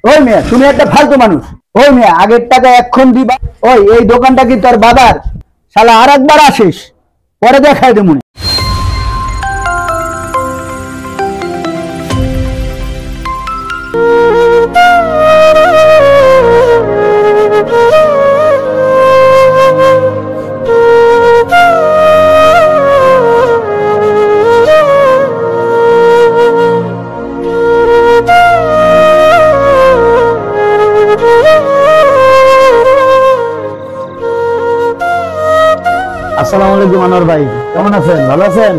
ওই মেয়ে তুমি একটা ফালতু মানুষ। ওই মেয়ে আগের টাকা এখন দিবা। ওই এই দোকানটা কি তোর বাবার? শালা আর একবার আসিস, পরে দেখাই দেবো। আসসালামু আলাইকুম আনোয়ার ভাই, কেমন আছেন? ভালো আছেন?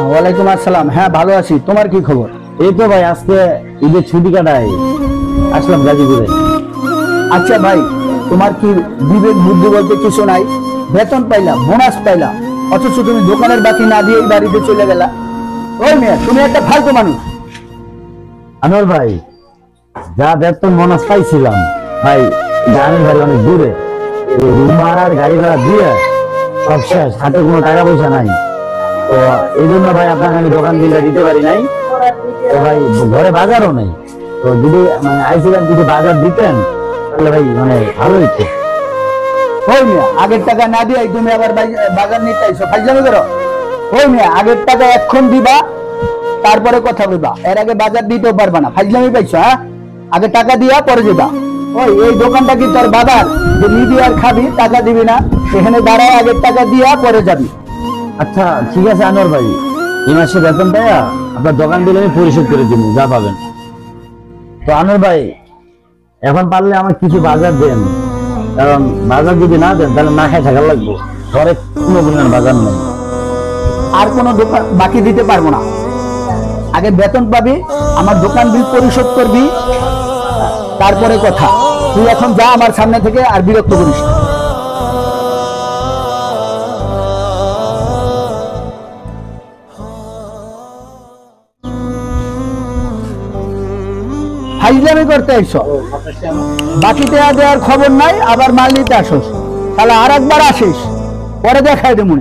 ওয়ালাইকুম আসসালাম। হ্যাঁ ভালো আছি, তোমার কি খবর? এই তো ভাই, আজকে ঈদের ছুটি কাটাই আসলাম গাজীপুরে। আচ্ছা ভাই, তোমার কি বিবেক বুদ্ধি বলতে কিছু নাই? বেতন পাইলা, বোনাস পাইলা, অথচ তুমি দোকানের বাকি না দিয়ে বাড়িতে চলে গেলা। ওই মেয়ে তুমি একটা ফালতু মানুষ। আনোয়ার ভাই, যা বেতন বোনাস পাইছিলাম ভাই, গ্রামের বাড়ি অনেক দূরে, রুম ভাড়া আর গাড়ি ভাড়া দিয়ে সব শেষ, হাতে কোনো টাকা পয়সা নাই। তো এই জন্য ভাই আপনাকে আমি দোকান বিলটা দিতে পারি নাই। তো ভাই ঘরে বাজারও নেই, তো যদি মানে আইছিলাম যদি বাজার দিতেন তাহলে ভাই মানে ভালো হইতো। ওই মেয়ে আগের টাকা না দিয়ে তুমি আবার বাজার নিতে আইছো, ফাইজলামি করো। ওই মেয়ে আগের টাকা এখন দিবা, তারপরে কথা বলবা, এর আগে বাজার দিতেও পারবা না। ফাইজলামি পাইছো? হ্যাঁ, আগে টাকা দিয়া পরে দিবা। ওই এই দোকানটা কি তোর বাবার যে নিবি আর খাবি, টাকা দিবি না? সেখানে দাঁড়ায় আগের টাকা দিয়া পরে যাবি। আচ্ছা ঠিক আছে আনোয়ার ভাই, এই মাসে বেতন পাইয়া আপনার দোকান দিলে আমি পরিশোধ করে দিব যা পাবেন। তো আনোয়ার ভাই, এখন পারলে আমার কিছু বাজার দেন, কারণ বাজার যদি না দেন তাহলে না খেয়ে থাকা লাগবো, ঘরে কোনো পরিমাণ বাজার নেই। আর কোনো দোকান বাকি দিতে পারবো না। আগে বেতন পাবি, আমার দোকান বিল পরিশোধ করবি, তারপরে কথা। তুই এখন যা আমার সামনে থেকে, আর বিরক্ত করিস না। ফাইজলামি করতে আইছো, বাকিতে দেওয়ার খবর নাই, আবার মাল নিতে আসোস। তাহলে আর একবার আসিস, পরে দেখাই দেবো।